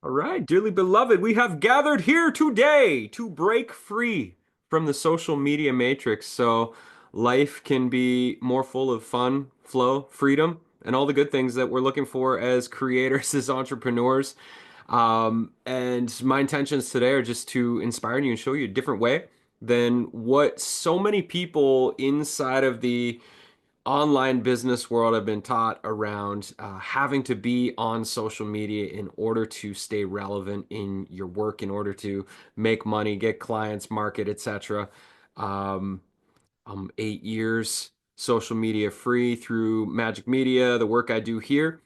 All right, dearly beloved, we have gathered here today to break free from the social media matrix so life can be more full of fun, flow, freedom, and all the good things that we're looking for as creators, as entrepreneurs. And my intentions today are just to inspire you and show you a different way than what so many people inside of the online business world have been taught around having to be on social media in order to stay relevant in your work, in order to make money, get clients, market, etc. Um, 8 years social media free through Majik Media, the work I do here.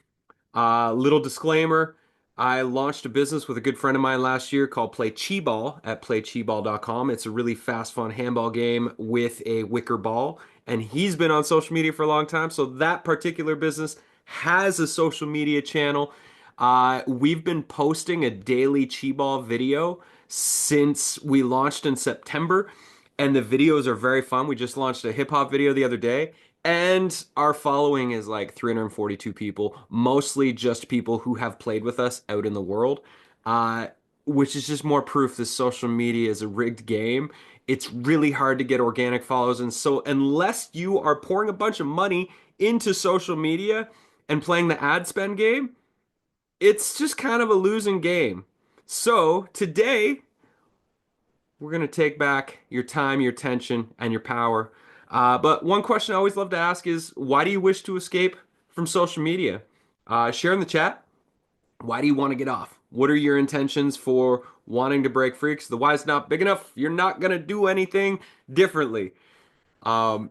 Little disclaimer, I launched a business with a good friend of mine last year called Play Chi Ball at playchiball.com. It's a really fast, fun handball game with a wicker ball, and he's been on social media for a long time. So that particular business has a social media channel. We've been posting a daily Chi Ball video since we launched in September, and the videos are very fun. We just launched a hip hop video the other day, and our following is like 342 people, mostly just people who have played with us out in the world, uh, which is just more proof that social media is a rigged game. It's really hard to get organic follows. And so, unless you are pouring a bunch of money into social media and playing the ad spend game, it's just kind of a losing game. So, today, we're going to take back your time, your attention, and your power. But one question I always love to ask is, why do you wish to escape from social media? Share in the chat. Why do you want to get off? What are your intentions for wanting to break free? Because the why is not big enough. You're not going to do anything differently. Um,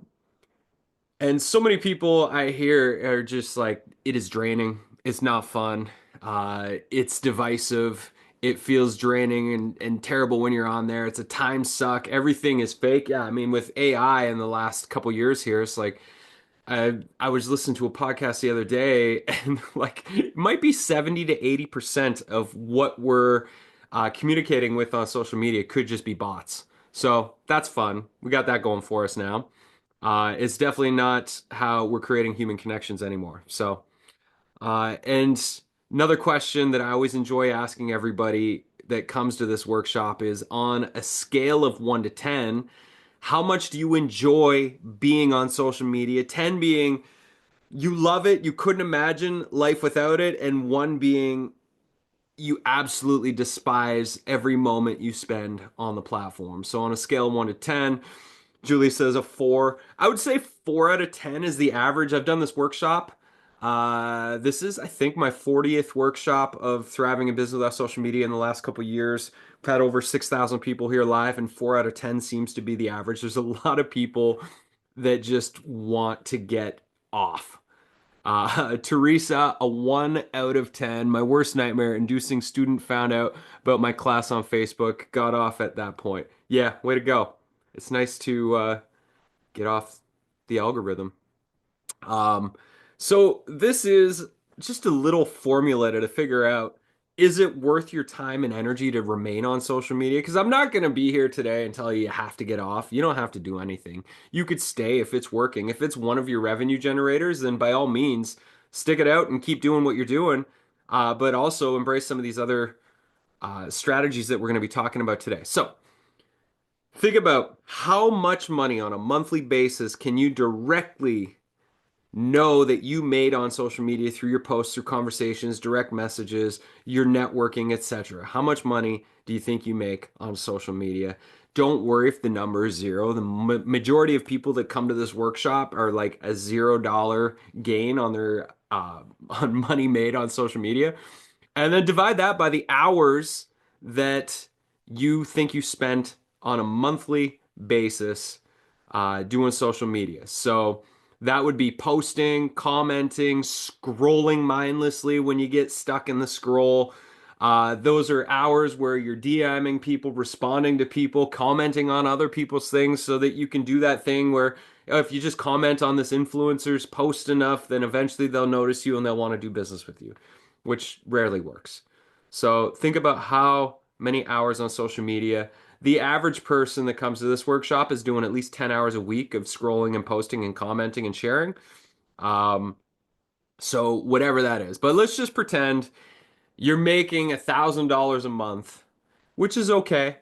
and so many people I hear are just like, it is draining. It's not fun. It's divisive. It feels draining and terrible when you're on there. It's a time suck. Everything is fake. Yeah, I mean, with AI in the last couple years here, it's like I was listening to a podcast the other day, and like it might be 70 to 80% of what we're communicating with on social media could just be bots. So that's fun. We got that going for us now. It's definitely not how we're creating human connections anymore. So, and another question that I always enjoy asking everybody that comes to this workshop is on a scale of 1 to 10, how much do you enjoy being on social media? 10 being you love it, you couldn't imagine life without it, and 1 being you absolutely despise every moment you spend on the platform. So on a scale of 1 to 10, Julie says a 4. I would say 4 out of 10 is the average. I've done this workshop. This is, I think, my 40th workshop of thriving in business without social media in the last couple of years. We've had over 6,000 people here live, and 4 out of 10 seems to be the average. There's a lot of people that just want to get off. Teresa, a 1 out of 10. My worst nightmare, inducing student found out about my class on Facebook, got off at that point. Yeah, way to go. It's nice to get off the algorithm. Um, so this is just a little formula to figure out, is it worth your time and energy to remain on social media? Because I'm not going to be here today and tell you you have to get off. You don't have to do anything. You could stay if it's working. If it's one of your revenue generators, then by all means, stick it out and keep doing what you're doing. But also embrace some of these other strategies that we're going to be talking about today. So think about how much money on a monthly basis can you directly know that you made on social media through your posts, through conversations, direct messages, your networking, etc. How much money do you think you make on social media? Don't worry if the number is zero. The majority of people that come to this workshop are like a $0 gain on their on money made on social media, and then divide that by the hours that you think you spent on a monthly basis doing social media. So that would be posting, commenting, scrolling mindlessly when you get stuck in the scroll. Those are hours where you're DMing people, responding to people, commenting on other people's things so that you can do that thing where if you just comment on this influencer's post enough, then eventually they'll notice you and they'll want to do business with you, which rarely works. So think about how many hours on social media. The average person that comes to this workshop is doing at least 10 hours a week of scrolling and posting and commenting and sharing. Um, so whatever that is. But let's just pretend you're making $1,000 a month, which is okay.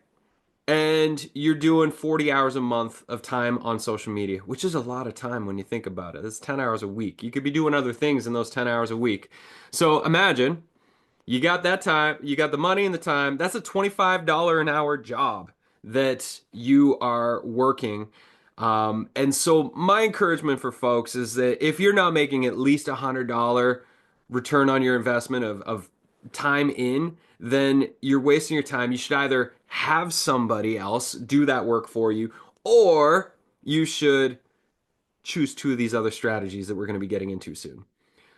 And you're doing 40 hours a month of time on social media, which is a lot of time when you think about it. That's 10 hours a week. You could be doing other things in those 10 hours a week. So imagine you got that time, you got the money and the time. That's a $25 an hour job that you are working. And so my encouragement for folks is that if you're not making at least $100 return on your investment of time in, then you're wasting your time. You should either have somebody else do that work for you, or you should choose two of these other strategies that we're going to be getting into soon.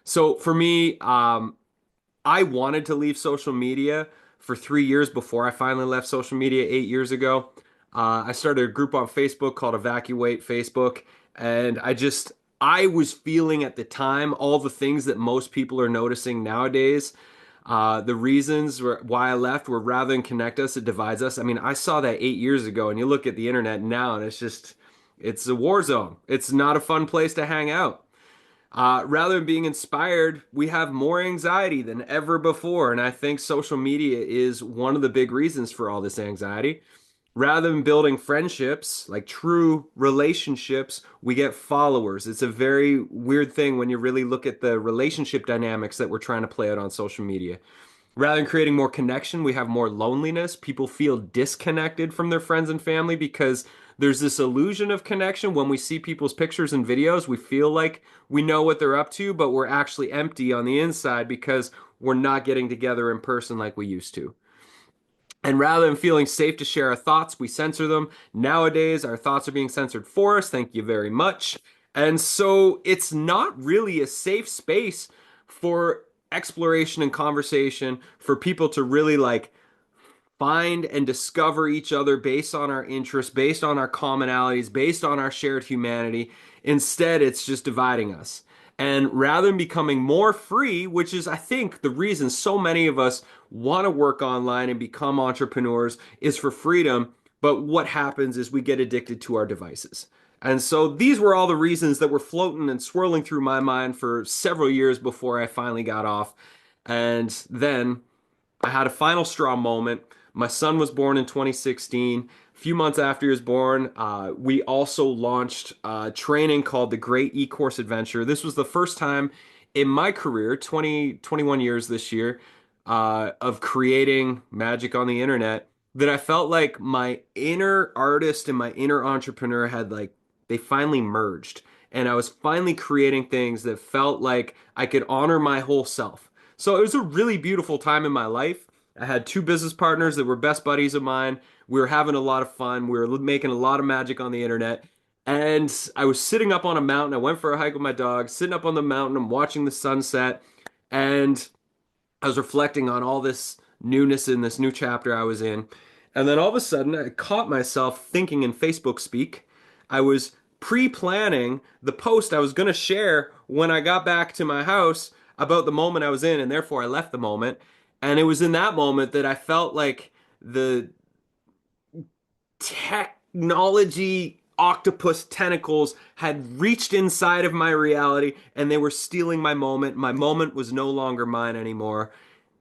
So for me, I wanted to leave social media for 3 years before I finally left social media 8 years ago. I started a group on Facebook called Evacuate Facebook, and I was feeling at the time all the things that most people are noticing nowadays. The reasons why I left were rather than connect us, it divides us. I mean, I saw that 8 years ago, and you look at the internet now, and it's a war zone. It's not a fun place to hang out. Rather than being inspired, we have more anxiety than ever before. And I think social media is one of the big reasons for all this anxiety. Rather than building friendships, like true relationships, we get followers. It's a very weird thing when you really look at the relationship dynamics that we're trying to play out on social media. Rather than creating more connection, we have more loneliness. People feel disconnected from their friends and family because there's this illusion of connection. When we see people's pictures and videos, we feel like we know what they're up to, but we're actually empty on the inside because we're not getting together in person like we used to. And rather than feeling safe to share our thoughts, we censor them. Nowadays, our thoughts are being censored for us. Thank you very much. And so it's not really a safe space for exploration and conversation for people to really like find and discover each other based on our interests, based on our commonalities, based on our shared humanity. Instead, it's just dividing us. And rather than becoming more free, which is, I think, the reason so many of us want to work online and become entrepreneurs, is for freedom. But what happens is we get addicted to our devices. And so these were all the reasons that were floating and swirling through my mind for several years before I finally got off. And then I had a final straw moment. My son was born in 2016. A few months after he was born, we also launched training called the Great E-Course Adventure. This was the first time in my career, 21 years this year, of creating magic on the internet, that I felt like my inner artist and my inner entrepreneur had like, they finally merged. And I was finally creating things that felt like I could honor my whole self. So it was a really beautiful time in my life. I had two business partners that were best buddies of mine. We were having a lot of fun. We were making a lot of magic on the internet. And I was sitting up on a mountain. I went for a hike with my dog, sitting up on the mountain. I'm watching the sunset. And I was reflecting on all this newness in this new chapter I was in. And then all of a sudden, I caught myself thinking in Facebook speak. I was pre-planning the post I was going to share when I got back to my house about the moment I was in, and therefore I left the moment. And it was in that moment that I felt like the technology octopus tentacles had reached inside of my reality and they were stealing my moment. My moment was no longer mine anymore.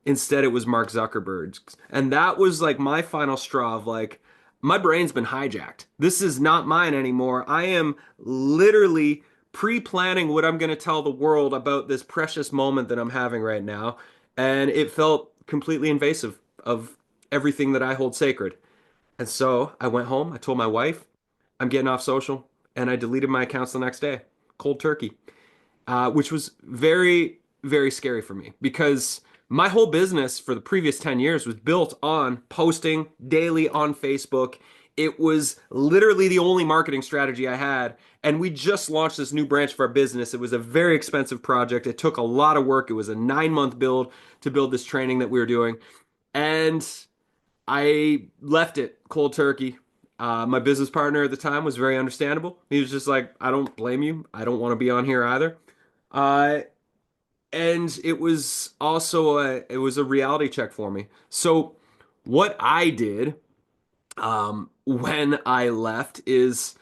Instead, it was Mark Zuckerberg's. And that was like my final straw of like, my brain's been hijacked. This is not mine anymore. I am literally pre-planning what I'm going to tell the world about this precious moment that I'm having right now. And it felt completely invasive of everything that I hold sacred. And so I went home, I told my wife, I'm getting off social, and I deleted my accounts the next day, cold turkey, which was very, very scary for me because my whole business for the previous 10 years was built on posting daily on Facebook. It was literally the only marketing strategy I had. And we just launched this new branch of our business. It was a very expensive project. It took a lot of work. It was a 9-month build to build this training that we were doing. And I left it cold turkey. My business partner at the time was very understandable. He was just like, I don't blame you. I don't want to be on here either. Uh, and it was a reality check for me. So what I did when I left is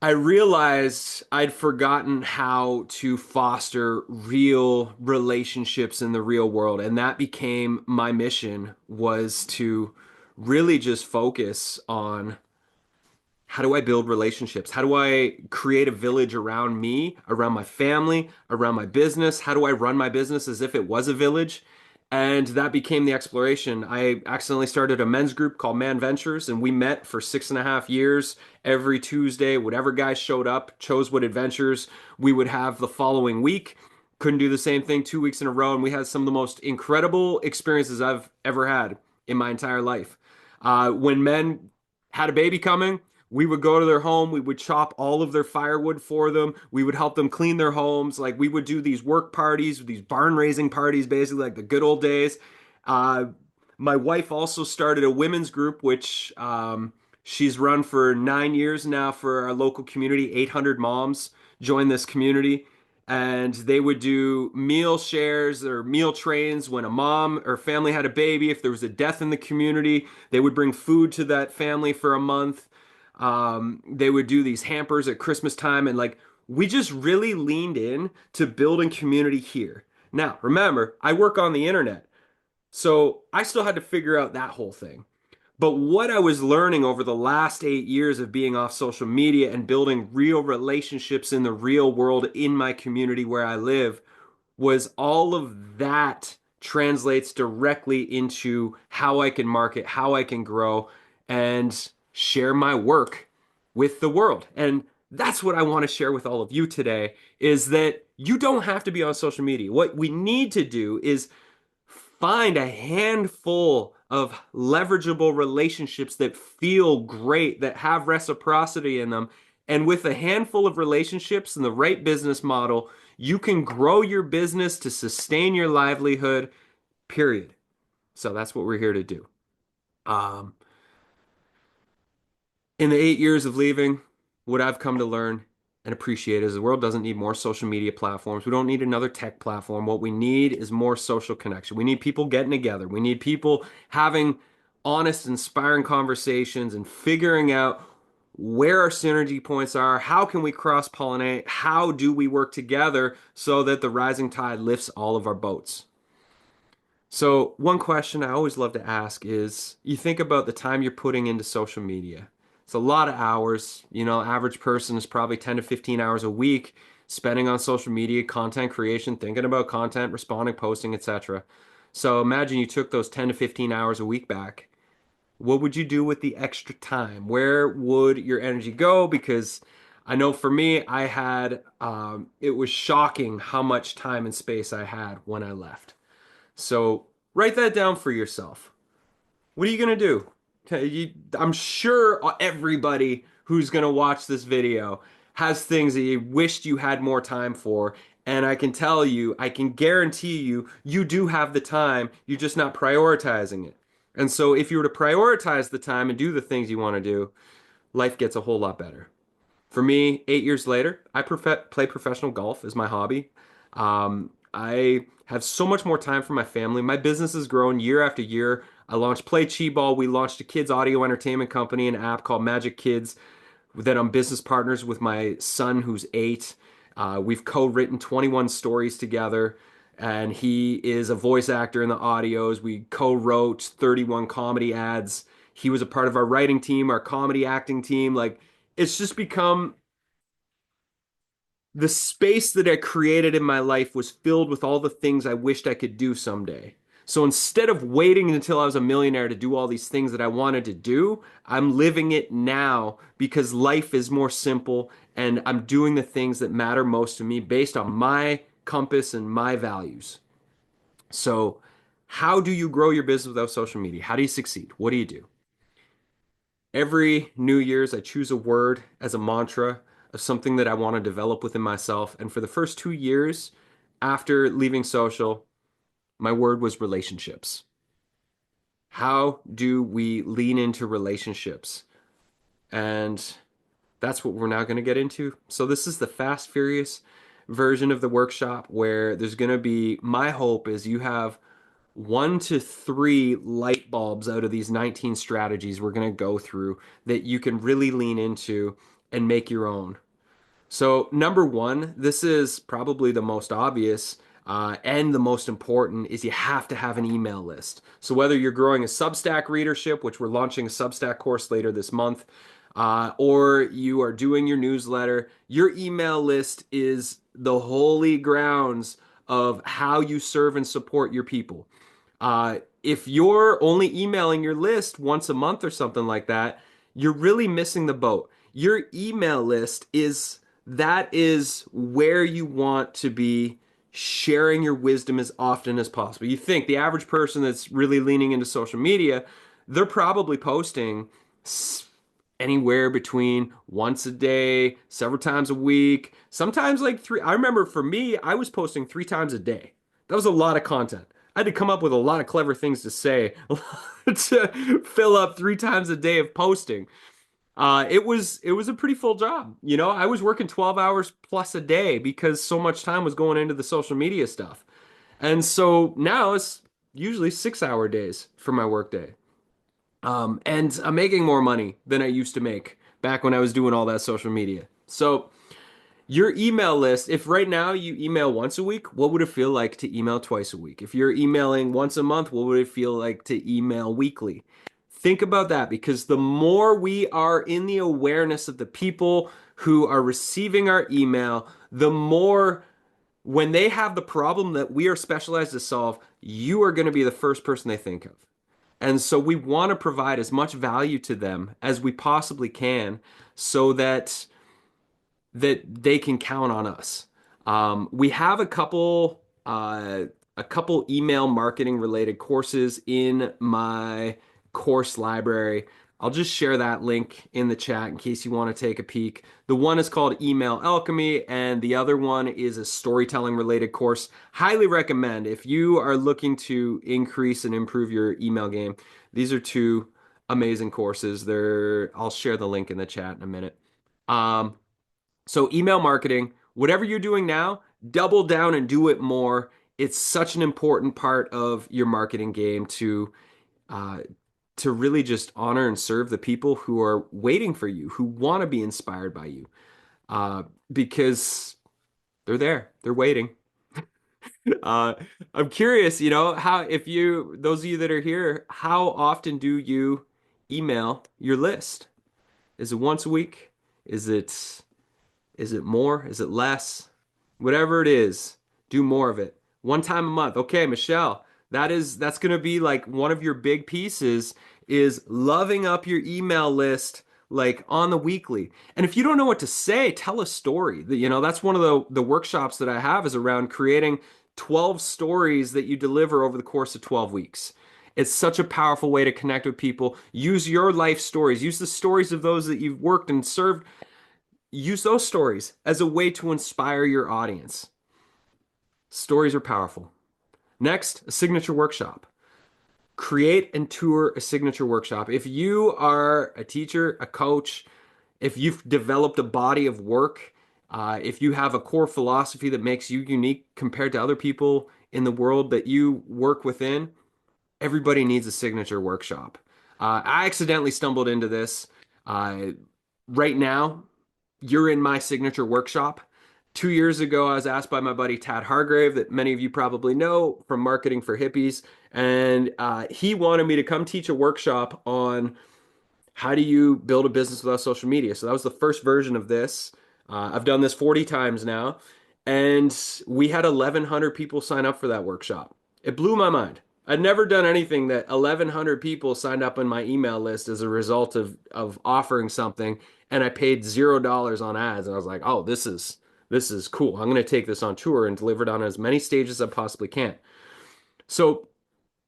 I realized I'd forgotten how to foster real relationships in the real world, and that became my mission was to really just focus on how do I build relationships? How do I create a village around me, around my family, around my business? How do I run my business as if it was a village? And that became the exploration. I accidentally started a men's group called Man Ventures, and we met for 6.5 years every Tuesday. Whatever guy showed up, chose what adventures we would have the following week. Couldn't do the same thing 2 weeks in a row, and we had some of the most incredible experiences I've ever had in my entire life. When men had a baby coming, we would go to their home, we would chop all of their firewood for them, we would help them clean their homes, like we would do these work parties, these barn raising parties, basically like the good old days. uh, my wife also started a women's group, which she's run for 9 years now for our local community. 800 moms joined this community, and they would do meal shares or meal trains when a mom or family had a baby. If there was a death in the community, they would bring food to that family for a month. They would do these hampers at Christmas time, and like we just really leaned in to building community here. Now, remember, I work on the internet, so I still had to figure out that whole thing. But what I was learning over the last 8 years of being off social media and building real relationships in the real world in my community where I live was all of that translates directly into how I can market, how I can grow, and share my work with the world. And that's what I want to share with all of you today is that you don't have to be on social media. What we need to do is find a handful of leverageable relationships that feel great, that have reciprocity in them. And with a handful of relationships and the right business model, you can grow your business to sustain your livelihood, period. So that's what we're here to do. Um, in the 8 years of leaving, what I've come to learn and appreciate is the world doesn't need more social media platforms. We don't need another tech platform. What we need is more social connection. We need people getting together. We need people having honest, inspiring conversations and figuring out where our synergy points are. How can we cross pollinate? How do we work together so that the rising tide lifts all of our boats? So, one question I always love to ask is you think about the time you're putting into social media. It's a lot of hours. Average person is probably 10 to 15 hours a week spending on social media, content creation, thinking about content, responding, posting, etc. So, imagine you took those 10 to 15 hours a week back. What would you do with the extra time? Where would your energy go? Because I know for me, it was shocking how much time and space I had when I left. So write that down for yourself. What are you going to do? Okay, I'm sure everybody who's going to watch this video has things that you wished you had more time for. And I can tell you, I can guarantee you, you do have the time. You're just not prioritizing it. And so if you were to prioritize the time and do the things you want to do, life gets a whole lot better. For me, 8 years later, I play professional golf as my hobby. I have so much more time for my family. My business has grown year after year. I launched Play Chi Ball. We launched a kids audio entertainment company, an app called Magic Kids that I'm business partners with my son who's 8. We've co-written 21 stories together, and he is a voice actor in the audios. We co-wrote 31 comedy ads. He was a part of our writing team, our comedy acting team. Like, it's just become the space that I created in my life was filled with all the things I wished I could do someday. So instead of waiting until I was a millionaire to do all these things that I wanted to do, I'm living it now because life is more simple and I'm doing the things that matter most to me based on my compass and my values. So, how do you grow your business without social media? How do you succeed? What do you do? Every New Year's, I choose a word as a mantra of something that I want to develop within myself. And for the first 2 years after leaving social, my word was relationships. How do we lean into relationships? And that's what we're now going to get into. So, this is the fast, furious version of the workshop where there's going to be my hope is you have 1 to 3 light bulbs out of these 19 strategies we're going to go through that you can really lean into and make your own. So, number one, this is probably the most obvious and the most important, is you have to have an email list. So, whether you're growing a Substack readership, which we're launching a Substack course later this month, or you are doing your newsletter, your email list is the holy grounds of how you serve and support your people. If you're only emailing your list once a month or something like that, you're really missing the boat. Your email list is that is where you want to be sharing your wisdom as often as possible. You think the average person that's really leaning into social media, they're probably posting anywhere between once a day, several times a week, sometimes like three. I remember for me, I was posting 3 times a day. That was a lot of content. I had to come up with a lot of clever things to say to fill up 3 times a day of posting. It was a pretty full job. You know, I was working 12 hours plus a day because so much time was going into the social media stuff. And so now it's usually 6 hour days for my workday. And I'm making more money than I used to make back when I was doing all that social media. So your email list, if right now you email once a week, what would it feel like to email twice a week? If you're emailing once a month, what would it feel like to email weekly? Think about that, because the more we are in the awareness of the people who are receiving our email, the more when they have the problem that we are specialized to solve, you are going to be the first person they think of. And so we want to provide as much value to them as we possibly can so that they can count on us. We have a couple email marketing related courses in my course library. I'll just share that link in the chat in case you want to take a peek. The one is called Email Alchemy, and the other one is a storytelling related course. Highly recommend if you are looking to increase and improve your email game. These are two amazing courses. I'll share the link in the chat in a minute. Um, so email marketing, whatever you're doing now, double down and do it more. It's such an important part of your marketing game uh, to really just honor and serve the people who are waiting for you, who want to be inspired by you, because they're there, they're waiting. Uh, I'm curious, how if you those of you that are here, how often do you email your list? Is it once a week? Is it Is it more? Is it less? Whatever it is, do more of it. 1 time a month. Okay, Michelle, that's going to be like one of your big pieces is loving up your email list like on the weekly. And if you don't know what to say, tell a story. That's one of the workshops that I have is around creating 12 stories that you deliver over the course of 12 weeks. It's such a powerful way to connect with people. Use your life stories. Use the stories of those that you've worked and served. Use those stories as a way to inspire your audience. Stories are powerful. Next, a signature workshop. Create and tour a signature workshop. If you are a teacher, a coach, if you've developed a body of work, if you have a core philosophy that makes you unique compared to other people in the world that you work within, everybody needs a signature workshop. I accidentally stumbled into this. Right now, you're in my signature workshop. 2 years ago, I was asked by my buddy Tad Hargrave, that many of you probably know from Marketing for Hippies, and he wanted me to come teach a workshop on how do you build a business without social media. So that was the first version of this. I've done this 40 times now, and we had 1,100 people sign up for that workshop. It blew my mind. I'd never done anything that 1,100 people signed up on my email list as a result of offering something, and I paid $0 on ads. And I was like, oh, this is cool. I'm going to take this on tour and deliver it on as many stages as I possibly can. So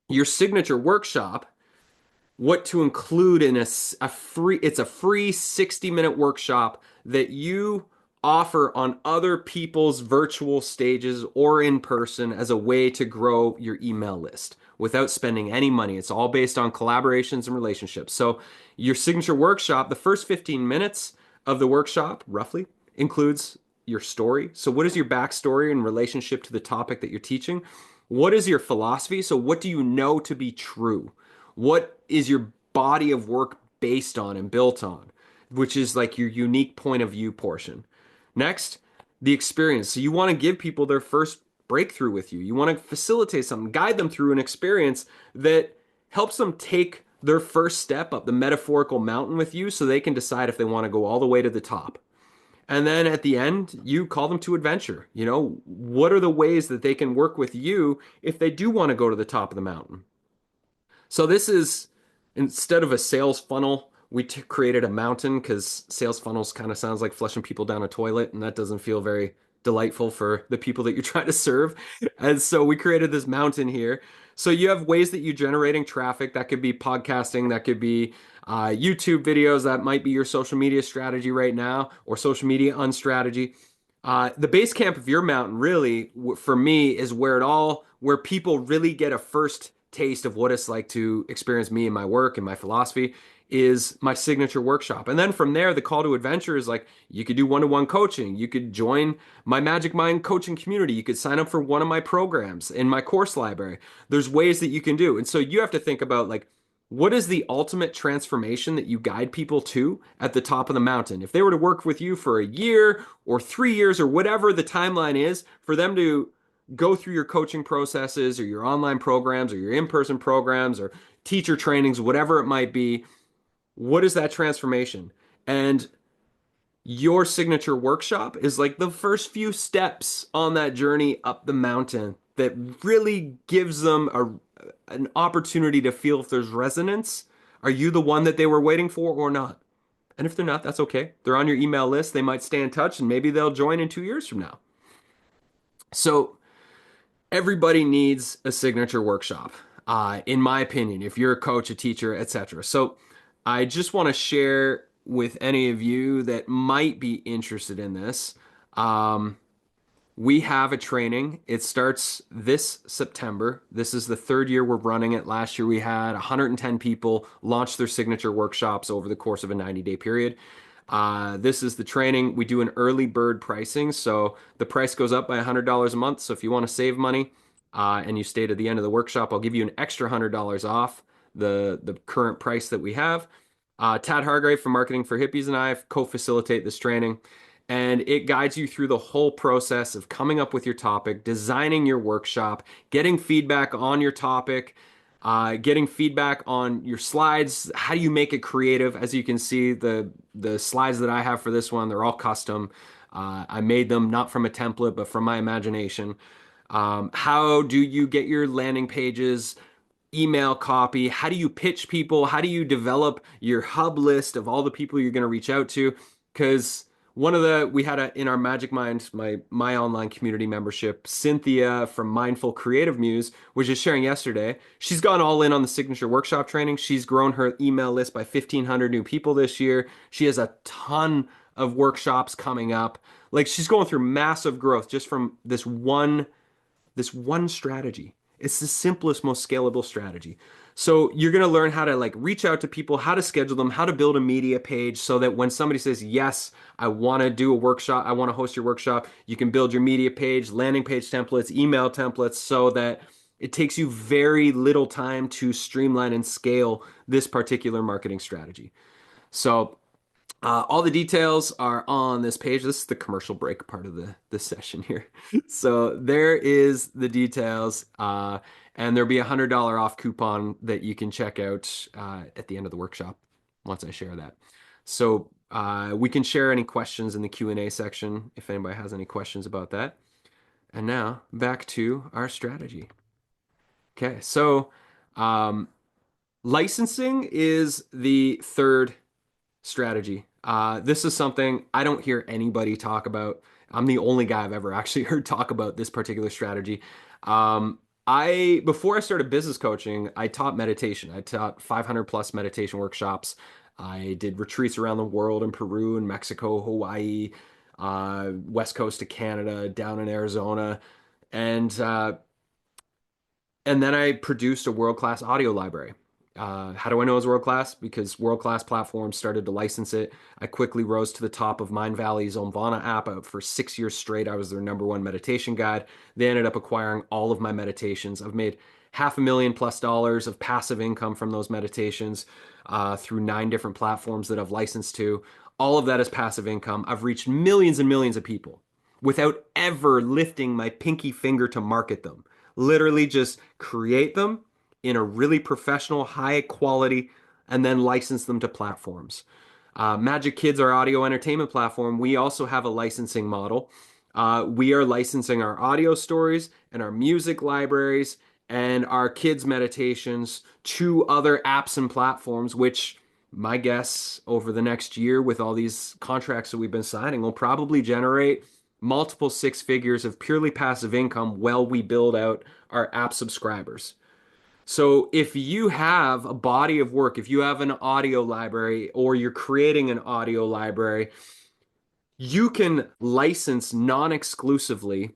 your signature workshop, what to include in it's a free 60-minute workshop that you offer on other people's virtual stages or in person as a way to grow your email list without spending any money. It's all based on collaborations and relationships. So your signature workshop, the first 15 minutes of the workshop roughly includes your story. So what is your backstory in relationship to the topic that you're teaching? What is your philosophy? So what do you know to be true? What is your body of work based on and built on? which is like your unique point of view portion. Next, the experience. So you want to give people their first breakthrough with you. You want to facilitate something, guide them through an experience that helps them take their first step up the metaphorical mountain with you so they can decide if they want to go all the way to the top. And then at the end, you call them to adventure. You know, what are the ways that they can work with you if they do want to go to the top of the mountain? So this is instead of a sales funnel, we created a mountain because sales funnels kind of sounds like flushing people down a toilet, and that doesn't feel very delightful for the people that you're trying to serve. And so we created this mountain here. So you have ways that you're generating traffic. That could be podcasting, that could be YouTube videos, that might be your social media strategy right now, or social media unstrategy. The base camp of your mountain, really, for me, is where people really get a first taste of what it's like to experience me and my work and my philosophy is my signature workshop. And then from there, the call to adventure is like you could do one-to-one coaching. You could join my Magic Mind coaching community. You could sign up for one of my programs in my course library. There's ways that you can do. And so you have to think about like, what is the ultimate transformation that you guide people to at the top of the mountain? If they were to work with you for a year or 3 years or whatever the timeline is for them to go through your coaching processes or your online programs or your in-person programs or teacher trainings, whatever it might be, what is that transformation? And your signature workshop is like the first few steps on that journey up the mountain that really gives them an opportunity to feel if there's resonance. Are you the one that they were waiting for or not? And if they're not, that's okay. They're on your email list. They might stay in touch and maybe they'll join in 2 years from now. So everybody needs a signature workshop, in my opinion, if you're a coach, a teacher, etc. So I just want to share with any of you that might be interested in this. We have a training. It starts this September. This is the third year we're running it. Last year we had 110 people launch their signature workshops over the course of a 90-day period. This is the training. We do an early bird pricing. So the price goes up by $100 a month. So if you want to save money and you stay to the end of the workshop, I'll give you an extra $100 off the current price that we have. Tad Hargrave from Marketing for Hippies and I co-facilitate this training. And it guides you through the whole process of coming up with your topic, designing your workshop, getting feedback on your topic, getting feedback on your slides. How do you make it creative? As you can see, the slides that I have for this one, they're all custom. I made them not from a template, but from my imagination. How do you get your landing pages, email copy? How do you pitch people? How do you develop your hub list of all the people you're going to reach out to? Because we had in our Magic Mind, my online community membership, Cynthia from Mindful Creative Muse was just sharing yesterday. She's gone all in on the signature workshop training. She's grown her email list by 1,500 new people this year. She has a ton of workshops coming up. Like she's going through massive growth just from this one strategy. It's the simplest, most scalable strategy. So you're going to learn how to like reach out to people, how to schedule them, how to build a media page so that when somebody says, yes, I want to do a workshop, I want to host your workshop, you can build your media page, landing page templates, email templates so that it takes you very little time to streamline and scale this particular marketing strategy. So all the details are on this page. This is the commercial break part of the session here. So there is the details, and there'll be $100 off coupon that you can check out at the end of the workshop once I share that. So we can share any questions in the Q&A section if anybody has any questions about that. And now back to our strategy. Okay, so licensing is the third strategy. This is something I don't hear anybody talk about. I'm the only guy I've ever actually heard talk about this particular strategy. Before I started business coaching, I taught meditation. I taught 500 plus meditation workshops. I did retreats around the world in Peru and Mexico, Hawaii, West Coast of Canada, down in Arizona, and and then I produced a world-class audio library. How do I know it was world-class? Because world-class platforms started to license it. I quickly rose to the top of Mindvalley's Omvana app. For 6 years straight, I was their number one meditation guide. They ended up acquiring all of my meditations. I've made $500,000+ of passive income from those meditations through 9 different platforms that I've licensed to. All of that is passive income. I've reached millions and millions of people without ever lifting my pinky finger to market them. Literally just create them in a really professional, high quality, and then license them to platforms. Magic Kids, our audio entertainment platform, we also have a licensing model. We are licensing our audio stories and our music libraries and our kids' meditations to other apps and platforms, which my guess over the next year with all these contracts that we've been signing will probably generate multiple 6 figures of purely passive income while we build out our app subscribers. So if you have a body of work, if you have an audio library or you're creating an audio library, you can license non-exclusively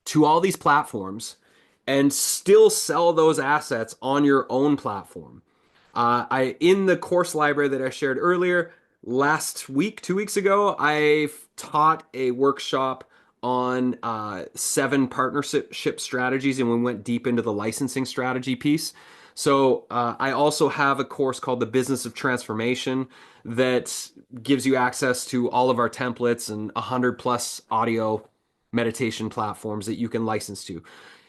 to all these platforms and still sell those assets on your own platform. I in the course library that I shared earlier last week, 2 weeks ago, I taught a workshop on 7 partnership strategies, and we went deep into the licensing strategy piece. So I also have a course called The Business of Transformation that gives you access to all of our templates and 100+ audio meditation platforms that you can license to.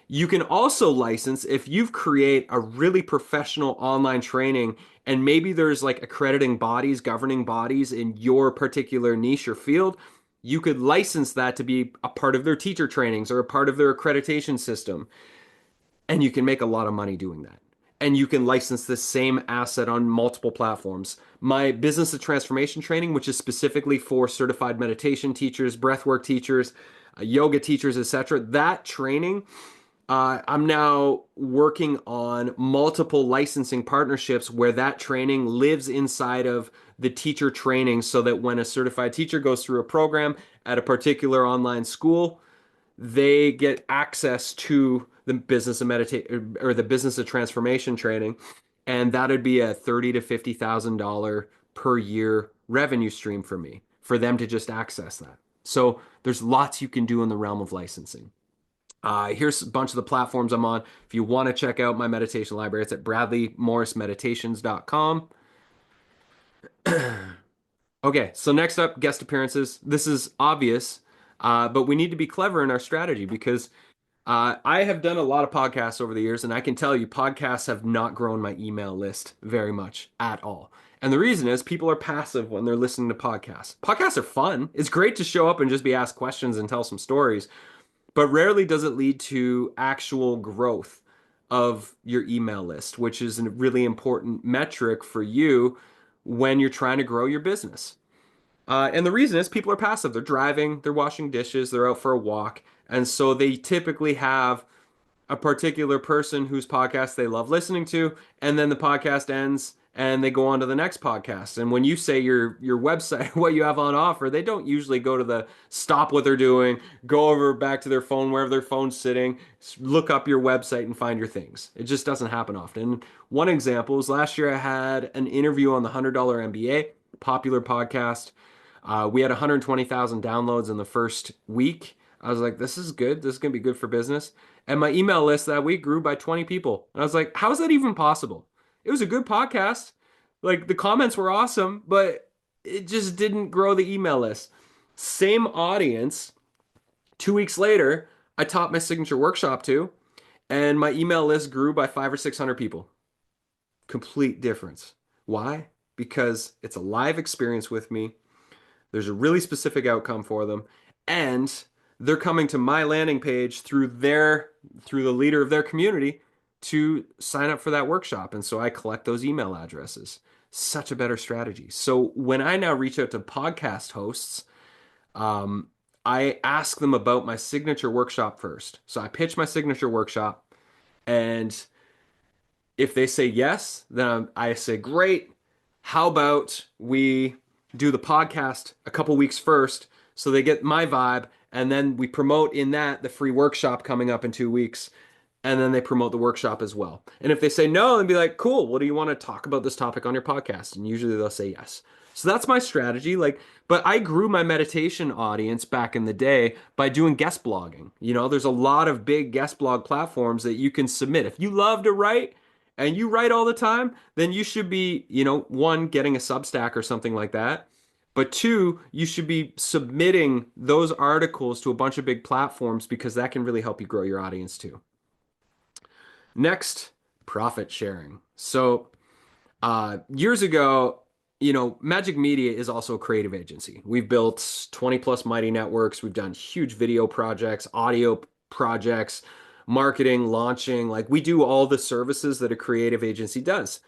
You can also license if you've create a really professional online training and maybe there's like accrediting bodies, governing bodies in your particular niche or field. You could license that to be a part of their teacher trainings or a part of their accreditation system. And you can make a lot of money doing that. And you can license the same asset on multiple platforms. My business of transformation training, which is specifically for certified meditation teachers, breathwork teachers, yoga teachers, etc., that training I'm now working on multiple licensing partnerships where that training lives inside of the teacher training so that when a certified teacher goes through a program at a particular online school, they get access to the business of meditate or the business of transformation training, and that would be a $30,000 to $50,000 per year revenue stream for me for them to just access that. So there's lots you can do in the realm of licensing. Here's a bunch of the platforms I'm on. If you want to check out my meditation library, it's at bradleymorrismeditations.com. Okay, so next up, guest appearances. This is obvious, but we need to be clever in our strategy because I have done a lot of podcasts over the years, and I can tell you podcasts have not grown my email list very much at all. And the reason is people are passive when they're listening to podcasts. Podcasts are fun. It's great to show up and just be asked questions and tell some stories, but rarely does it lead to actual growth of your email list, which is a really important metric for you when you're trying to grow your business. And the reason is people are passive. They're driving, they're washing dishes, they're out for a walk. And so they typically have a particular person whose podcast they love listening to, and then the podcast ends and they go on to the next podcast. And when you say your website, what you have on offer, they don't usually go to the stop what they're doing, go over back to their phone wherever their phone's sitting, look up your website and find your things. It just doesn't happen often. One example is last year I had an interview on the $100 MBA, popular podcast. We had 120,000 downloads in the first week. I was like, this is good. This is going to be good for business. And my email list that week grew by 20 people. And I was like, how is that even possible? It was a good podcast. Like the comments were awesome, but it just didn't grow the email list. Same audience. 2 weeks later, I taught my signature workshop to, and my email list grew by 500 or 600 people. Complete difference. Why? Because it's a live experience with me. There's a really specific outcome for them, and they're coming to my landing page through the leader of their community to sign up for that workshop. And so I collect those email addresses. Such a better strategy. So when I now reach out to podcast hosts, I ask them about my signature workshop first. So I pitch my signature workshop, and if they say yes, then I say, great. How about we do the podcast a couple weeks first so they get my vibe, and then we promote in that the free workshop coming up in 2 weeks, and then they promote the workshop as well. And if they say no, then be like, cool, what do you want to talk about this topic on your podcast? And usually they'll say yes. So that's my strategy. Like, but I grew my meditation audience back in the day by doing guest blogging. There's a lot of big guest blog platforms that you can submit. If you love to write and you write all the time, then you should be, one, getting a Substack or something like that. But two, you should be submitting those articles to a bunch of big platforms because that can really help you grow your audience too. Next, profit sharing. So, years ago, Majik Media is also a creative agency. We've built 20 plus mighty networks. We've done huge video projects, audio projects, marketing, launching. Like we do all the services that a creative agency does.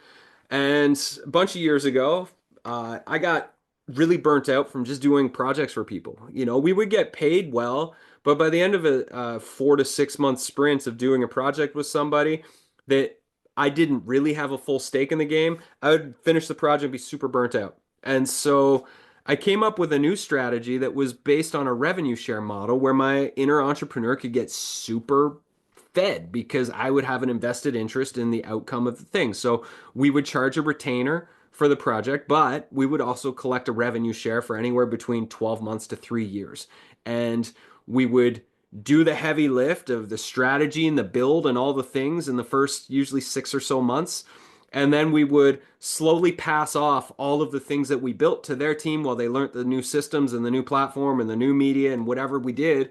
And a bunch of years ago, I got really burnt out from just doing projects for people. We would get paid well, but by the end of a 4 to 6 month sprint of doing a project with somebody that I didn't really have a full stake in the game, I would finish the project and be super burnt out. And so I came up with a new strategy that was based on a revenue share model where my inner entrepreneur could get super fed because I would have an invested interest in the outcome of the thing. So we would charge a retainer for the project, but we would also collect a revenue share for anywhere between 12 months to 3 years. And we would do the heavy lift of the strategy and the build and all the things in the first usually 6 or so months. And then we would slowly pass off all of the things that we built to their team while they learned the new systems and the new platform and the new media and whatever we did.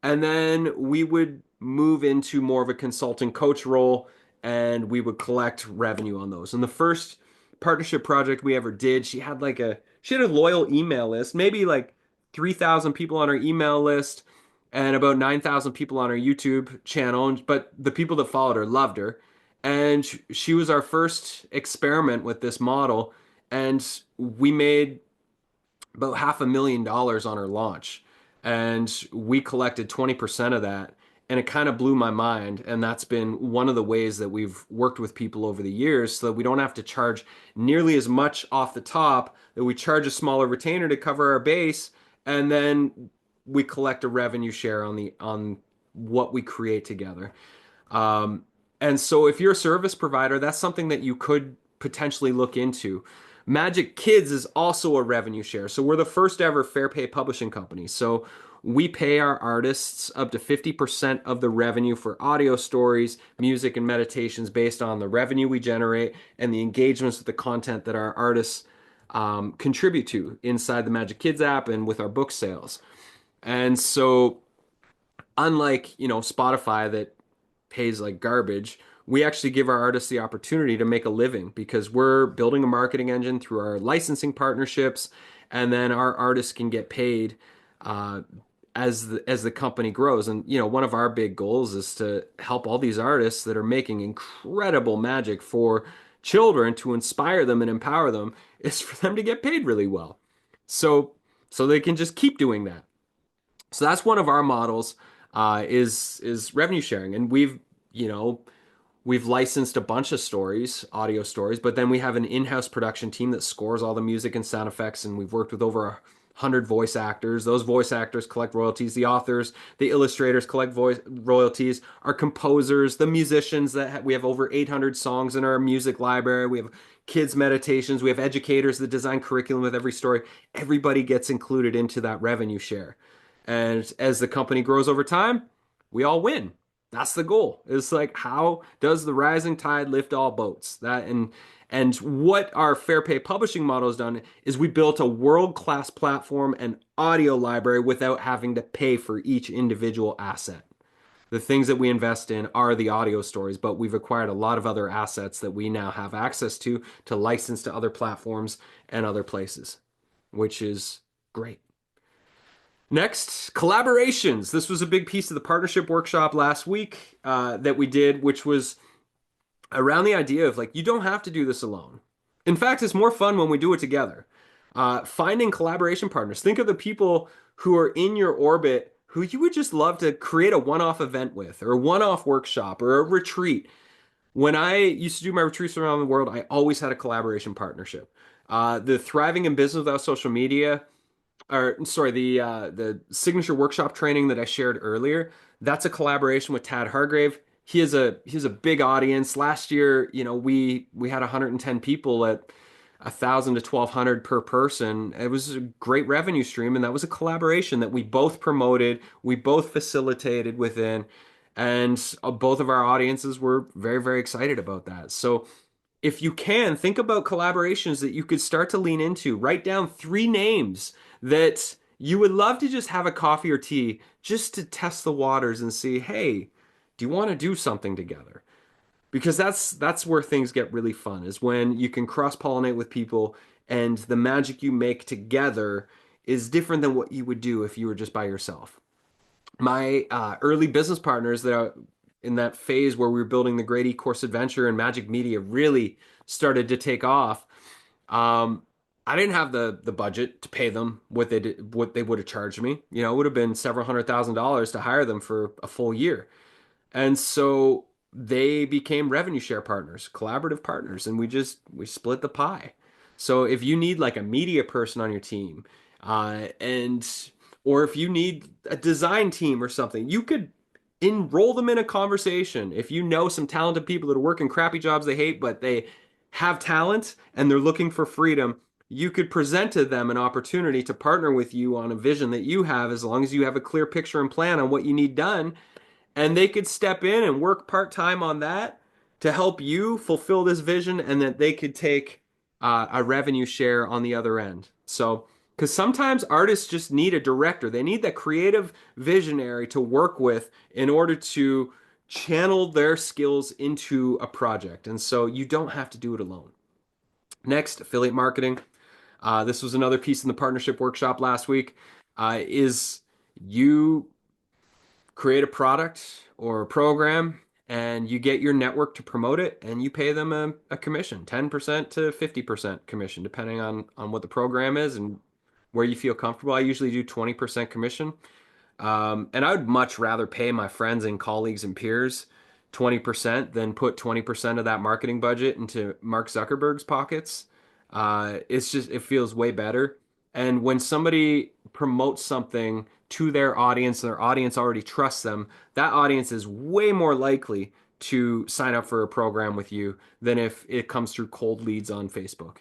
And then we would move into more of a consulting coach role and we would collect revenue on those. And the first partnership project we ever did, she had a loyal email list, maybe like 3,000 people on her email list and about 9,000 people on her YouTube channel, but the people that followed her loved her. And she was our first experiment with this model and we made about $500,000 on her launch. And we collected 20% of that. And it kind of blew my mind. And that's been one of the ways that we've worked with people over the years so that we don't have to charge nearly as much off the top, that we charge a smaller retainer to cover our base. And then we collect a revenue share on what we create together. Um, and so if you're a service provider, that's something that you could potentially look into. Magic Kids is also a revenue share. So we're the first ever fair pay publishing company. So we pay our artists up to 50% of the revenue for audio stories, music, and meditations based on the revenue we generate and the engagements with the content that our artists contribute to inside the Magic Kids app and with our book sales. And so unlike, Spotify that pays like garbage, we actually give our artists the opportunity to make a living because we're building a marketing engine through our licensing partnerships, and then our artists can get paid uh, as the company grows. And one of our big goals is to help all these artists that are making incredible magic for children to inspire them and empower them is for them to get paid really well. So so they can just keep doing that. So that's one of our models is revenue sharing, and you know we've licensed a bunch of stories, audio stories, but then we have an in-house production team that scores all the music and sound effects, and we've worked with over 100 voice actors. Those voice actors collect royalties. The authors, the illustrators collect voice royalties. Our composers, the musicians we have over 800 songs in our music library. We have kids meditations. We have educators that design curriculum with every story. Everybody gets included into that revenue share. And as the company grows over time, we all win. That's the goal. It's like, how does the rising tide lift all boats? And what our fair pay publishing model has done is we built a world-class platform and audio library without having to pay for each individual asset. The things that we invest in are the audio stories, but we've acquired a lot of other assets that we now have access to license to other platforms and other places, which is great. Next, collaborations. This was a big piece of the partnership workshop last week that we did, which was around the idea of like, you don't have to do this alone. In fact, it's more fun when we do it together. Finding collaboration partners. Think of the people who are in your orbit who you would just love to create a one-off event with, or a one-off workshop, or a retreat. When I used to do my retreats around the world, I always had a collaboration partnership. The Thriving in Business Without Social Media, or sorry, the signature workshop training that I shared earlier, that's a collaboration with Tad Hargrave. He has a big audience. Last year, we had 110 people at 1,000 to 1,200 per person. It was a great revenue stream, and that was a collaboration that we both promoted, we both facilitated within, and both of our audiences were very, very excited about that. So if you can, think about collaborations that you could start to lean into. Write down 3 names that you would love to just have a coffee or tea just to test the waters and see, hey, do you want to do something together? Because that's where things get really fun, is when you can cross-pollinate with people and the magic you make together is different than what you would do if you were just by yourself. My early business partners that are in that phase where we were building the Great E-Course Adventure and Magic Media really started to take off. Um, I didn't have the budget to pay them what they would have charged me. You know, it would have been several $100,000 to hire them for a full year. And so they became revenue share partners, collaborative partners, and we split the pie. So if you need like a media person on your team, and or if you need a design team or something, you could enroll them in a conversation. If you know some talented people that are working crappy jobs they hate, but they have talent and they're looking for freedom, you could present to them an opportunity to partner with you on a vision that you have, as long as you have a clear picture and plan on what you need done, and they could step in and work part-time on that to help you fulfill this vision, and that they could take a revenue share on the other end. So because sometimes artists just need a director, they need that creative visionary to work with in order to channel their skills into a project, and so you don't have to do it alone. Next, affiliate marketing. This was another piece in the partnership workshop last week. Is you create a product or a program, and you get your network to promote it, and you pay them a commission, 10% to 50% commission, depending on what the program is and where you feel comfortable. I usually do 20% commission. And I would much rather pay my friends and colleagues and peers 20% than put 20% of that marketing budget into Mark Zuckerberg's pockets. It feels way better. And when somebody promotes something to their audience and their audience already trusts them, that audience is way more likely to sign up for a program with you than if it comes through cold leads on Facebook.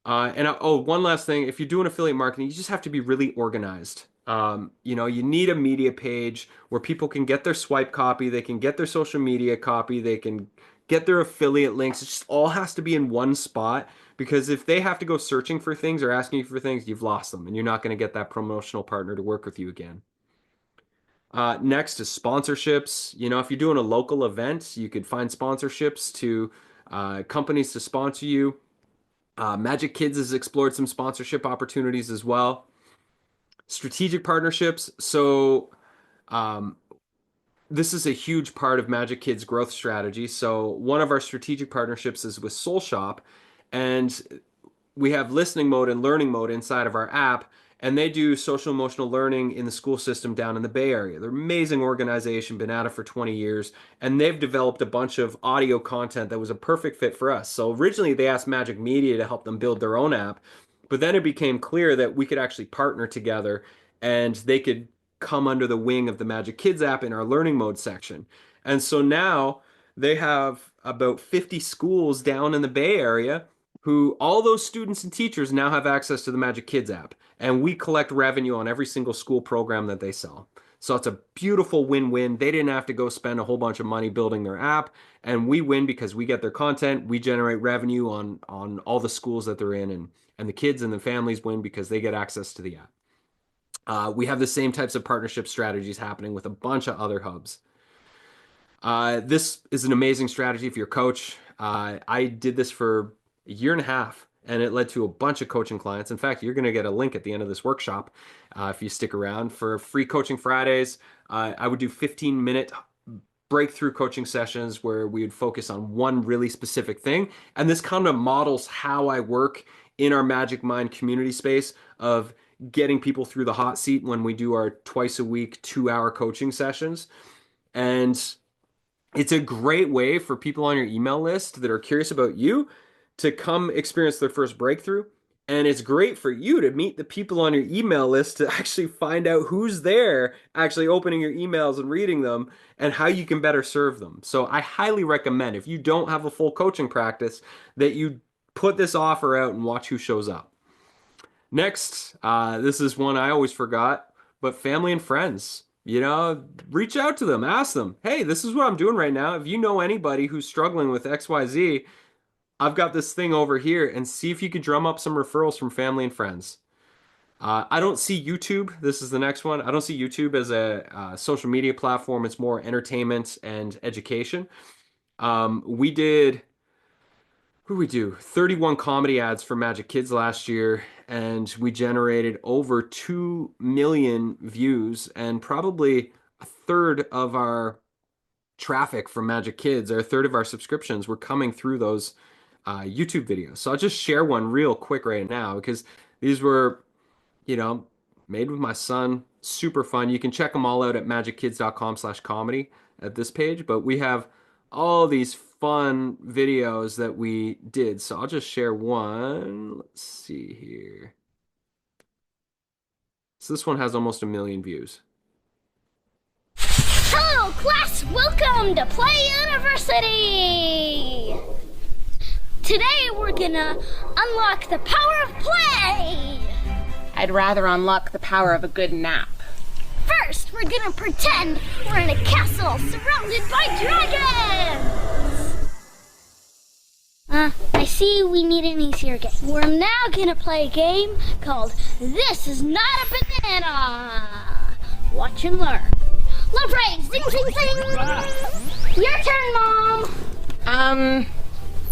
Oh, one last thing. If you're doing affiliate marketing, you just have to be really organized. You need a media page where people can get their swipe copy, they can get their social media copy, they can get their affiliate links. It just all has to be in one spot, because if they have to go searching for things or asking you for things, you've lost them and you're not going to get that promotional partner to work with you again. Next is sponsorships. You know, if you're doing a local event, you could find sponsorships to companies to sponsor you. Magic Kids has explored some sponsorship opportunities as well. Strategic partnerships. So, um, this is a huge part of Magic Kids' growth strategy. So, one of our strategic partnerships is with Soul Shop, and we have listening mode and learning mode inside of our app, and they do social emotional learning in the school system down in the Bay Area. They're an amazing organization, been at it for 20 years, and they've developed a bunch of audio content that was a perfect fit for us. So originally they asked Magic Media to help them build their own app, but then it became clear that we could actually partner together and they could come under the wing of the Magic Kids app in our learning mode section. And so now they have about 50 schools down in the Bay Area who all those students and teachers now have access to the Magic Kids app, and we collect revenue on every single school program that they sell. So it's a beautiful win-win. They didn't have to go spend a whole bunch of money building their app, and we win because we get their content, we generate revenue on all the schools that they're in, and the kids and the families win because they get access to the app. We have the same types of partnership strategies happening with a bunch of other hubs. This is an amazing strategy for your coach. I did this for a year and a half, and it led to a bunch of coaching clients. In fact, you're going to get a link at the end of this workshop if you stick around for free coaching Fridays. I would do 15-minute breakthrough coaching sessions where we would focus on one really specific thing. And this kind of models how I work in our Magic Mind community space of getting people through the hot seat when we do our twice a week, 2-hour coaching sessions. And it's a great way for people on your email list that are curious about you to come experience their first breakthrough. And it's great for you to meet the people on your email list to actually find out who's there, actually opening your emails and reading them, and how you can better serve them. So I highly recommend, if you don't have a full coaching practice, that you put this offer out and watch who shows up. Next, this is one I always forgot, but family and friends. Reach out to them, ask them, hey, this is what I'm doing right now. If you know anybody who's struggling with XYZ, I've got this thing over here, and see if you could drum up some referrals from family and friends. I don't see YouTube. This is the next one. I don't see YouTube as a social media platform. It's more entertainment and education. We did What did we do? 31 comedy ads for Magic Kids last year, and we generated over 2 million views, and probably a third of our traffic from Magic Kids, or a third of our subscriptions were coming through those YouTube videos. So I'll just share one real quick right now because these were, you know, made with my son. Super fun. You can check them all out at magickids.com/comedy at this page, but we have all these fun videos that we did. So I'll just share one. Let's see here. So this one has almost 1 million views. Hello, class! Welcome to Play University! Today we're gonna unlock the power of play! I'd rather unlock the power of a good nap. First, we're gonna pretend we're in a castle surrounded by dragons! I see we need an easier game. We're now gonna play a game called This Is Not a Banana! Watch and learn. Love raise! Zing, zing, zing! Your turn, Mom!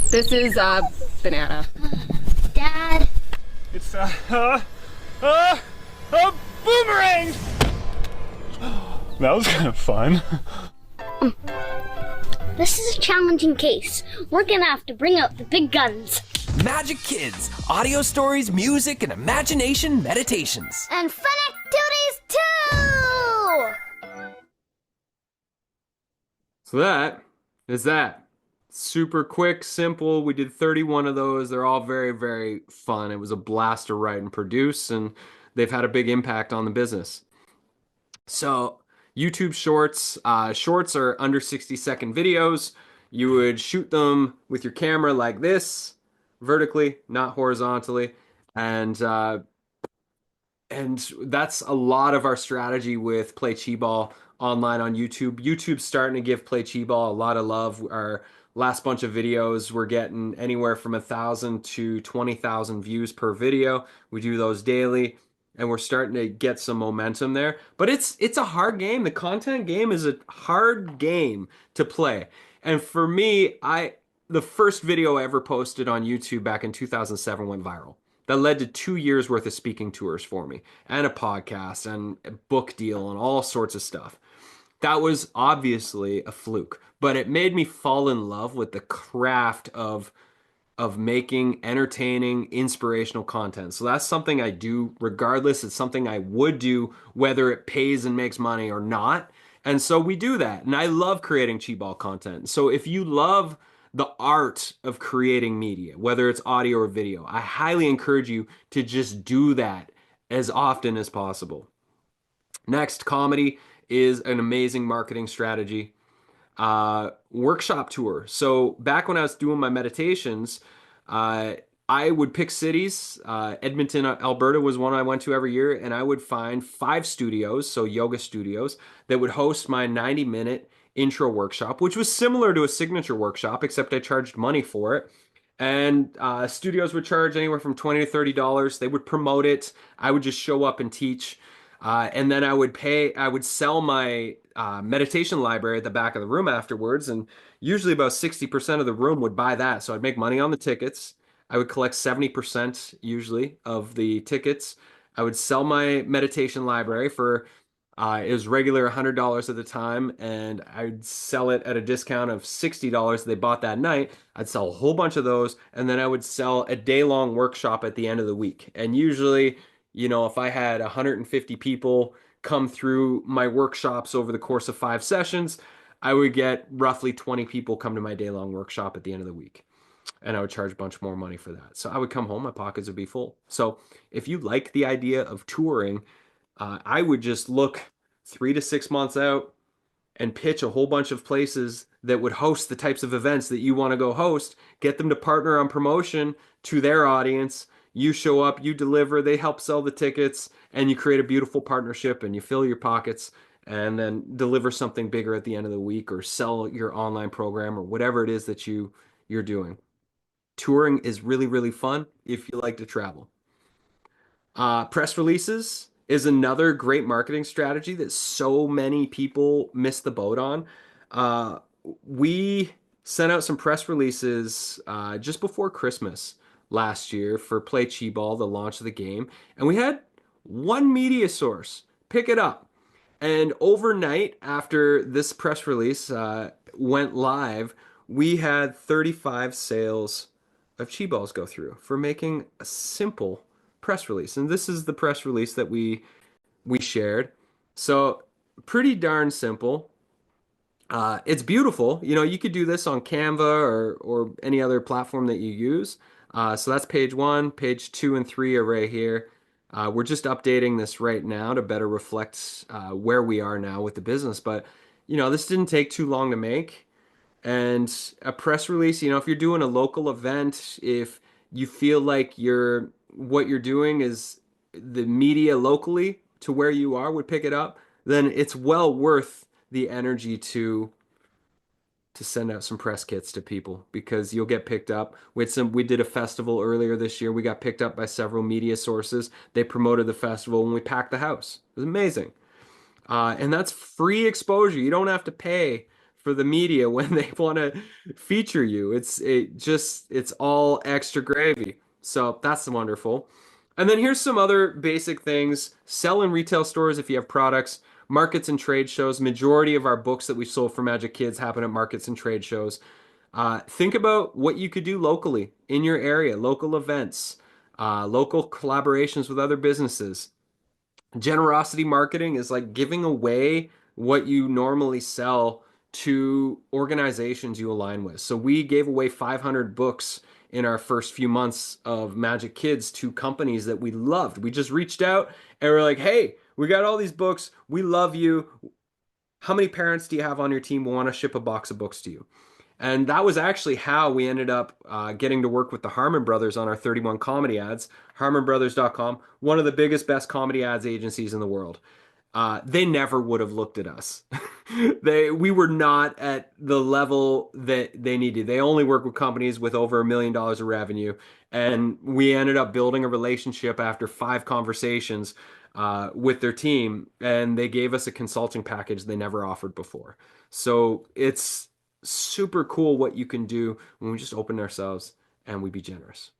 This is a banana. Dad? It's a boomerang! That was kind of fun. This is a challenging case. We're gonna have to bring out the big guns. Magic Kids, audio stories, music, and imagination meditations. And fun activities too! So that is that. Super quick, simple. We did 31 of those. They're all very, very fun. It was a blast to write and produce, and they've had a big impact on the business. So YouTube Shorts. Shorts are under 60-second videos. You would shoot them with your camera like this, vertically, not horizontally. And that's a lot of our strategy with Play Chi Ball online on YouTube. YouTube's starting to give Play Chi Ball a lot of love. Our last bunch of videos, we're getting anywhere from 1,000 to 20,000 views per video. We do those daily, and we're starting to get some momentum there. But it's a hard game. The content game is a hard game to play. And for me, the first video I ever posted on YouTube back in 2007 went viral. That led to 2 years worth of speaking tours for me, and a podcast, and a book deal, and all sorts of stuff. That was obviously a fluke, but it made me fall in love with the craft of making entertaining, inspirational content. So that's something I do regardless. It's something I would do whether it pays and makes money or not. And so we do that. And I love creating Chi Ball content. So if you love the art of creating media, whether it's audio or video, I highly encourage you to just do that as often as possible. Next, comedy is an amazing marketing strategy. Workshop tour. So back when I was doing my meditations, I would pick cities. Edmonton, Alberta was one I went to every year, and I would find 5 studios, so yoga studios, that would host my 90-minute intro workshop, which was similar to a signature workshop, except I charged money for it. And studios would charge anywhere from $20 to $30. They would promote it. I would just show up and teach. And then I would sell my meditation library at the back of the room afterwards. And usually about 60% of the room would buy that. So I'd make money on the tickets. I would collect 70% usually of the tickets. I would sell my meditation library for, it was regular $100 at the time, and I'd sell it at a discount of $60 they bought that night. I'd sell a whole bunch of those, and then I would sell a day-long workshop at the end of the week. And usually, if I had 150 people come through my workshops over the course of 5 sessions, I would get roughly 20 people come to my day-long workshop at the end of the week. And I would charge a bunch more money for that. So I would come home, my pockets would be full. So if you like the idea of touring, I would just look 3 to 6 months out and pitch a whole bunch of places that would host the types of events that you want to go host, get them to partner on promotion to their audience. You show up, you deliver, they help sell the tickets, and you create a beautiful partnership and you fill your pockets and then deliver something bigger at the end of the week or sell your online program or whatever it is that you're doing. Touring is really, really fun if you like to travel. Press releases is another great marketing strategy that so many people miss the boat on. We sent out some press releases just before Christmas last year for Play Chi Ball, the launch of the game, and we had one media source pick it up. And overnight, after this press release went live, we had 35 sales of Chi Balls go through for making a simple press release. And this is the press release that we shared. So pretty darn simple. It's beautiful. You know, you could do this on Canva or any other platform that you use. So that's page one, page two, and three are right here. We're just updating this right now to better reflect where we are now with the business. But, you know, this didn't take too long to make. And a press release, you know, if you're doing a local event, if you feel like what you're doing is the media locally to where you are would pick it up, then it's well worth the energy to send out some press kits to people because you'll get picked up. We did a festival earlier this year. We got picked up by several media sources. They promoted the festival and we packed the house. It was amazing. And that's free exposure. You don't have to pay for the media when they want to feature you. It's all extra gravy. So that's wonderful. And then here's some other basic things. Sell in retail stores if you have products, markets and trade shows. Majority of our books that we sold for Magic Kids happen at markets and trade shows. Think about what you could do locally in your area, local events, local collaborations with other businesses. Generosity marketing is like giving away what you normally sell to organizations you align with. So we gave away 500 books in our first few months of Magic Kids to companies that we loved. We just reached out and we're like, hey, we got all these books. We love you. How many parents do you have on your team who want to ship a box of books to you? And that was actually how we ended up getting to work with the Harmon Brothers on our 31 comedy ads. HarmonBrothers.com, one of the biggest, best comedy ads agencies in the world. They never would have looked at us. We were not at the level that they needed. They only work with companies with over $1 million of revenue. And we ended up building a relationship after 5 conversations with their team. And they gave us a consulting package they never offered before. So it's super cool what you can do when we just open ourselves and we be generous.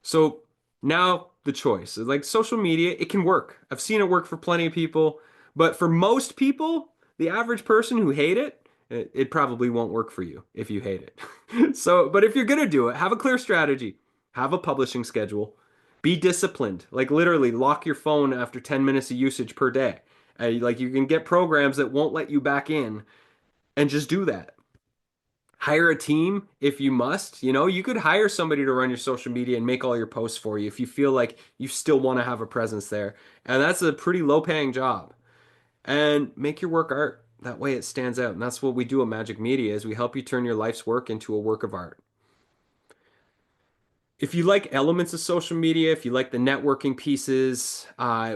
So now the choice, like social media, it can work. I've seen it work for plenty of people, but for most people, the average person who hate it probably won't work for you if you hate it. So, but if you're gonna do it, have a clear strategy, have a publishing schedule, be disciplined. Like literally, lock your phone after 10 minutes of usage per day. Like you can get programs that won't let you back in, and just do that. Hire a team if you must. You know, you could hire somebody to run your social media and make all your posts for you if you feel like you still want to have a presence there. And that's a pretty low paying job. And make your work art. That way it stands out. And that's what we do at Magic Media is we help you turn your life's work into a work of art. If you like elements of social media, if you like the networking pieces,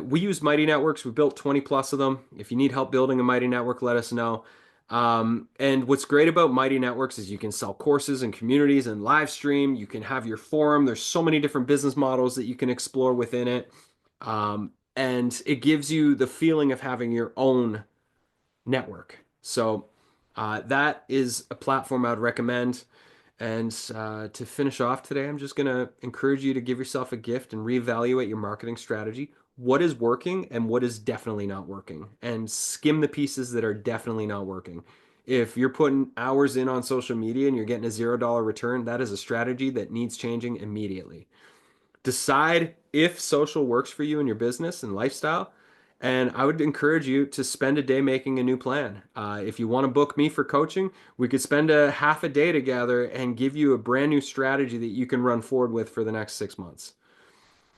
we use Mighty Networks. We built 20 plus of them. If you need help building a Mighty Network, let us know. And what's great about Mighty Networks is you can sell courses and communities and live stream. You can have your forum. There's so many different business models that you can explore within it. And it gives you the feeling of having your own network. So that is a platform I would recommend. And to finish off today, I'm just going to encourage you to give yourself a gift and reevaluate your marketing strategy. What is working and what is definitely not working, and skim the pieces that are definitely not working. If you're putting hours in on social media and you're getting a $0 return, that is a strategy that needs changing immediately. Decide if social works for you in your business and lifestyle. And I would encourage you to spend a day making a new plan. If you want to book me for coaching, we could spend a half a day together and give you a brand new strategy that you can run forward with for the next 6 months.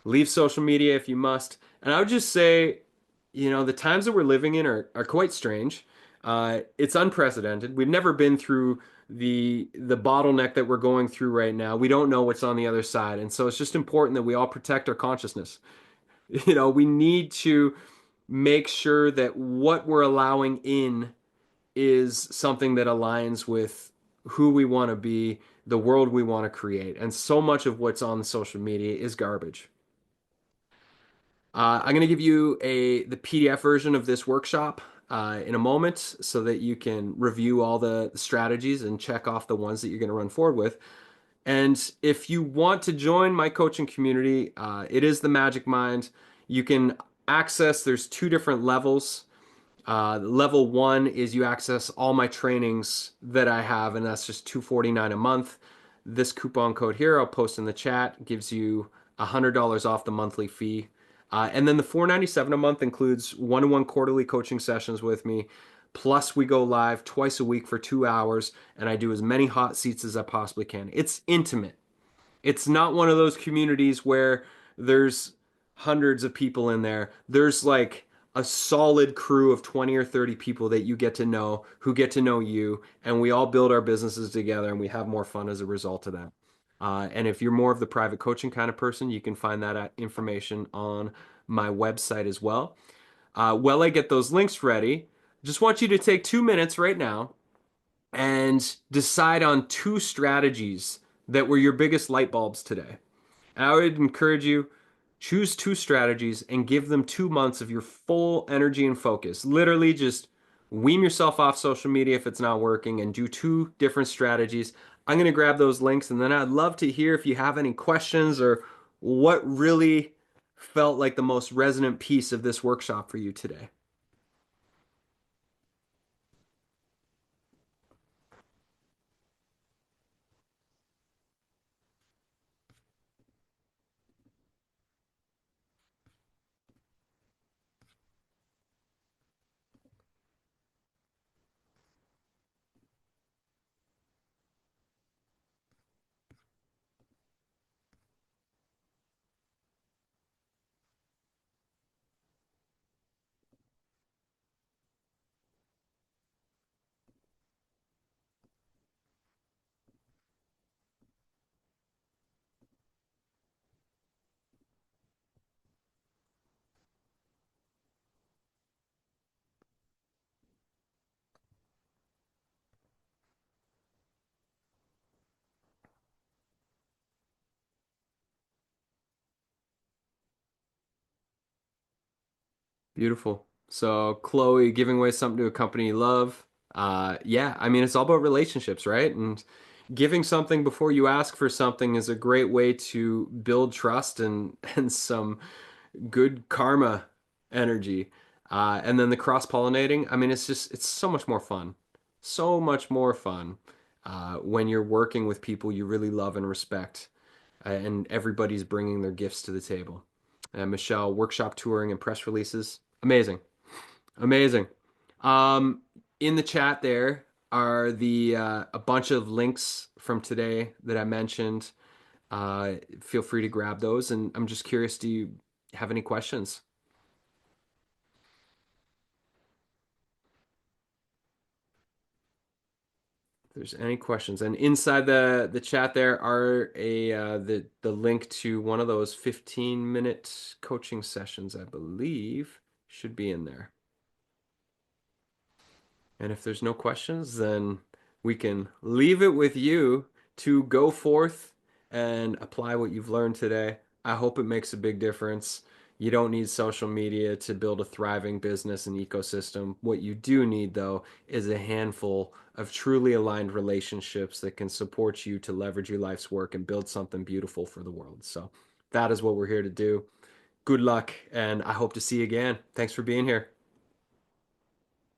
Leave social media if you must. And I would just say, you know, the times that we're living in are quite strange. It's unprecedented. We've never been through the bottleneck that we're going through right now. We don't know what's on the other side, and so it's just important that we all protect our consciousness. We need to make sure that what we're allowing in is something that aligns with who we want to be, the world we want to create. And so much of what's on social media is garbage. I'm going to give you the PDF version of this workshop in a moment so that you can review all the strategies and check off the ones that you're going to run forward with. And if you want to join my coaching community, it is the Majik Mind. You can access, there's two different levels. Level one is you access all my trainings that I have, and that's just $249 a month. This coupon code here, I'll post in the chat, gives you $100 off the monthly fee. And then the $497 a month includes one-to-one quarterly coaching sessions with me. Plus, we go live twice a week for 2 hours, and I do as many hot seats as I possibly can. It's intimate. It's not one of those communities where there's hundreds of people in there. There's like a solid crew of 20 or 30 people that you get to know who get to know you, and we all build our businesses together and we have more fun as a result of that. And if you're more of the private coaching kind of person, you can find that information on my website as well. While I get those links ready, just want you to take 2 minutes right now and decide on two strategies that were your biggest light bulbs today. And I would encourage you, choose two strategies and give them 2 months of your full energy and focus. Literally just wean yourself off social media if it's not working and do two different strategies. I'm going to grab those links, and then I'd love to hear if you have any questions or what really felt like the most resonant piece of this workshop for you today. Beautiful. So, Chloe, giving away something to a company you love. Yeah, I mean, it's all about relationships, right? And giving something before you ask for something is a great way to build trust and and some good karma energy. And then the cross-pollinating, I mean, it's so much more fun. So much more fun when you're working with people you really love and respect, and everybody's bringing their gifts to the table. And Michelle, workshop touring and press releases, amazing, amazing. Um, in the chat there are the a bunch of links from today that I mentioned. Feel free to grab those. And I'm just curious, do you have any questions? If there's any questions. And inside the chat there are the link to one of those 15-minute coaching sessions, I believe, should be in there. And if there's no questions, then we can leave it with you to go forth and apply what you've learned today. I hope it makes a big difference. You don't need social media to build a thriving business and ecosystem. What you do need, though, is a handful of truly aligned relationships that can support you to leverage your life's work and build something beautiful for the world. So that is what we're here to do. Good luck, and I hope to see you again. Thanks for being here.